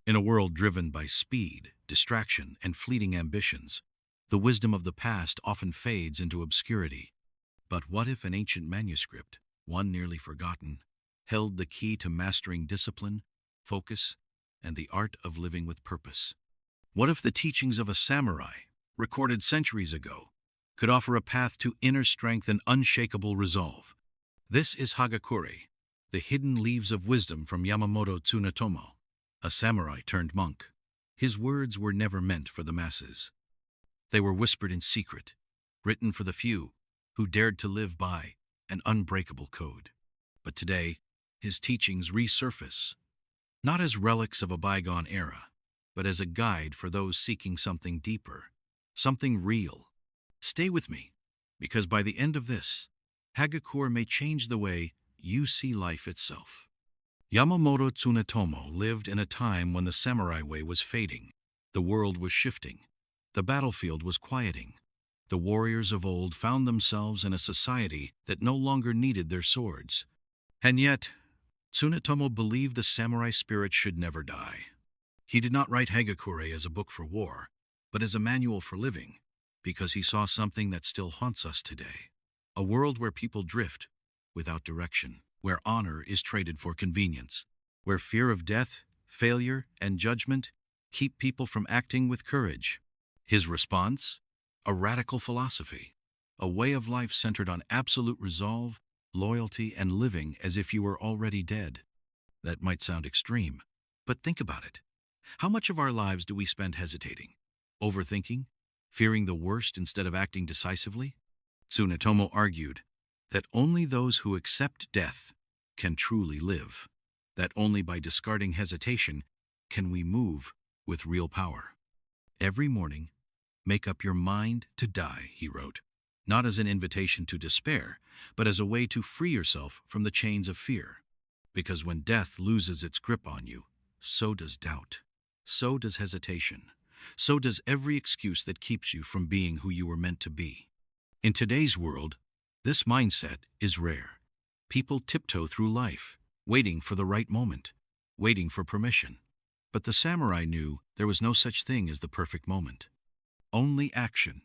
In a world driven by speed, distraction, and fleeting ambitions, the wisdom of the past often fades into obscurity. But what if an ancient manuscript, one nearly forgotten, held the key to mastering discipline, focus, and the art of living with purpose? What if the teachings of a samurai, recorded centuries ago, could offer a path to inner strength and unshakable resolve? This is Hagakure, the hidden leaves of wisdom from Yamamoto Tsunetomo, a samurai turned monk. His words were never meant for the masses. They were whispered in secret, written for the few who dared to live by an unbreakable code. But today, his teachings resurface, not as relics of a bygone era, but as a guide for those seeking something deeper, something real. Stay with me, because by the end of this, Hagakure may change the way you see life itself. Yamamoto Tsunetomo lived in a time when the samurai way was fading. The world was shifting. The battlefield was quieting. The warriors of old found themselves in a society that no longer needed their swords. And yet, Tsunetomo believed the samurai spirit should never die. He did not write Hagakure as a book for war, but as a manual for living, because he saw something that still haunts us today. A world where people drift without direction, where honor is traded for convenience, where fear of death, failure, and judgment keep people from acting with courage. His response? A radical philosophy, a way of life centered on absolute resolve, loyalty, and living as if you were already dead. That might sound extreme, but think about it. How much of our lives do we spend hesitating, overthinking, fearing the worst instead of acting decisively? Tsunetomo argued that only those who accept death can truly live, that only by discarding hesitation can we move with real power. Every morning, make up your mind to die, he wrote, not as an invitation to despair, but as a way to free yourself from the chains of fear. Because when death loses its grip on you, so does doubt, so does hesitation, so does every excuse that keeps you from being who you were meant to be. In today's world, this mindset is rare. People tiptoe through life, waiting for the right moment, waiting for permission. But the samurai knew there was no such thing as the perfect moment. Only action.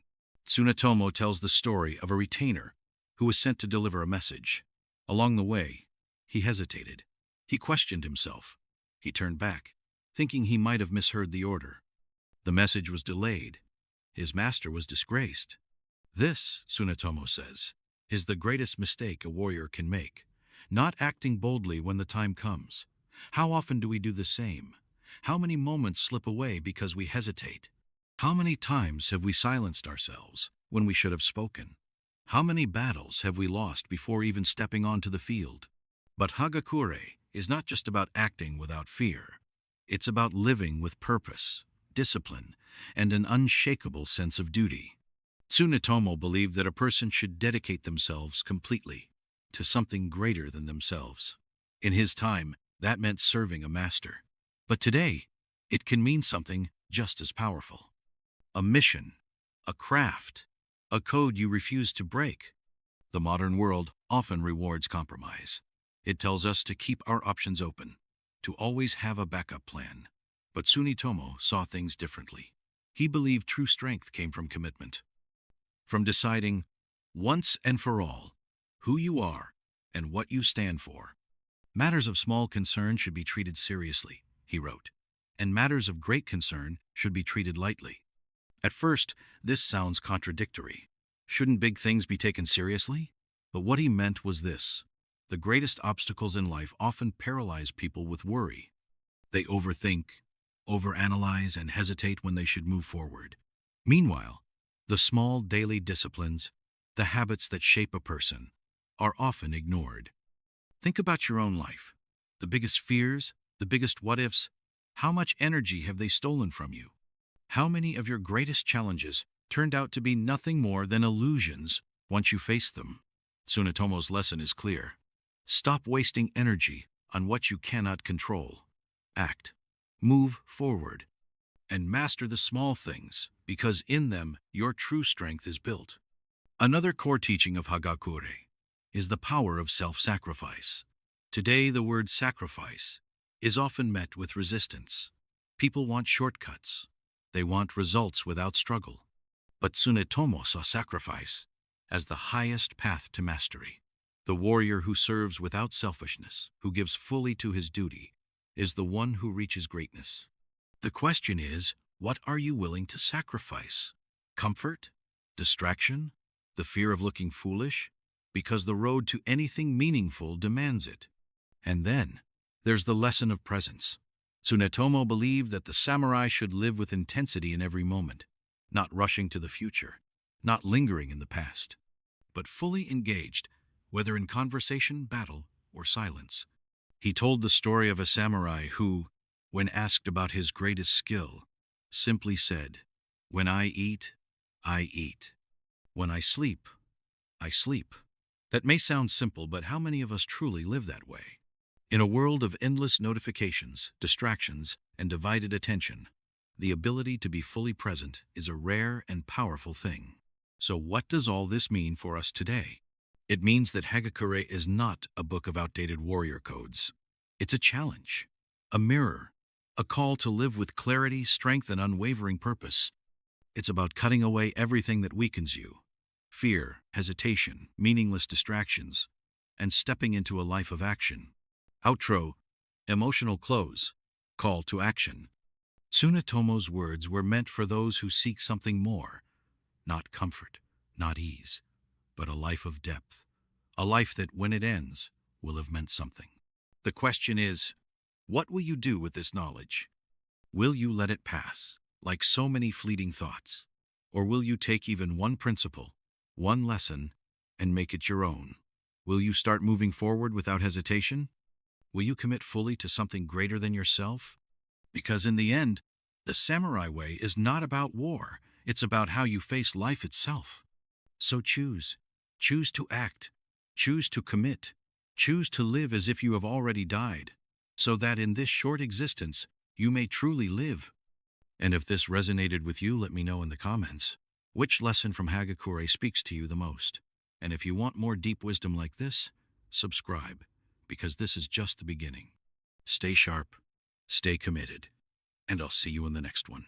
Tsunetomo tells the story of a retainer who was sent to deliver a message. Along the way, he hesitated. He questioned himself. He turned back, thinking he might have misheard the order. The message was delayed. His master was disgraced. This, Tsunetomo says, is the greatest mistake a warrior can make, not acting boldly when the time comes. How often do we do the same? How many moments slip away because we hesitate? How many times have we silenced ourselves when we should have spoken? How many battles have we lost before even stepping onto the field? But Hagakure is not just about acting without fear. It's about living with purpose, discipline, and an unshakable sense of duty. Tsunetomo believed that a person should dedicate themselves completely to something greater than themselves. In his time, that meant serving a master. But today, it can mean something just as powerful. A mission, a craft, a code you refuse to break. The modern world often rewards compromise. It tells us to keep our options open, to always have a backup plan. But Tsunetomo saw things differently. He believed true strength came from commitment, from deciding, once and for all, who you are and what you stand for. Matters of small concern should be treated seriously, he wrote, and matters of great concern should be treated lightly. At first, this sounds contradictory. Shouldn't big things be taken seriously? But what he meant was this: the greatest obstacles in life often paralyze people with worry. They overthink, overanalyze, and hesitate when they should move forward. Meanwhile, the small daily disciplines, the habits that shape a person, are often ignored. Think about your own life. The biggest fears, the biggest what-ifs, how much energy have they stolen from you? How many of your greatest challenges turned out to be nothing more than illusions once you faced them? Tsunetomo's lesson is clear. Stop wasting energy on what you cannot control. Act, move forward, and master the small things, because in them your true strength is built. Another core teaching of Hagakure is the power of self-sacrifice. Today, the word sacrifice is often met with resistance. People want shortcuts. They want results without struggle. But Tsunetomo saw sacrifice as the highest path to mastery. The warrior who serves without selfishness, who gives fully to his duty, is the one who reaches greatness. The question is, what are you willing to sacrifice? Comfort? Distraction? The fear of looking foolish? Because the road to anything meaningful demands it. And then, there's the lesson of presence. Tsunetomo believed that the samurai should live with intensity in every moment, not rushing to the future, not lingering in the past, but fully engaged, whether in conversation, battle, or silence. He told the story of a samurai who, when asked about his greatest skill, simply said, "When I eat, I eat. When I sleep, I sleep." That may sound simple, but how many of us truly live that way? In a world of endless notifications, distractions, and divided attention, the ability to be fully present is a rare and powerful thing. So what does all this mean for us today? It means that Hagakure is not a book of outdated warrior codes. It's a challenge, a mirror, a call to live with clarity, strength, and unwavering purpose. It's about cutting away everything that weakens you: fear, hesitation, meaningless distractions, and stepping into a life of action. Outro, emotional close, call to action. Tsunetomo's words were meant for those who seek something more, not comfort, not ease, but a life of depth, a life that, when it ends, will have meant something. The question is, what will you do with this knowledge? Will you let it pass, like so many fleeting thoughts? Or will you take even one principle, one lesson, and make it your own? Will you start moving forward without hesitation? Will you commit fully to something greater than yourself? Because in the end, the samurai way is not about war. It's about how you face life itself. So choose. Choose to act. Choose to commit. Choose to live as if you have already died, so that in this short existence, you may truly live. And if this resonated with you, let me know in the comments. Which lesson from Hagakure speaks to you the most? And if you want more deep wisdom like this, subscribe, because this is just the beginning. Stay sharp, stay committed, and I'll see you in the next one.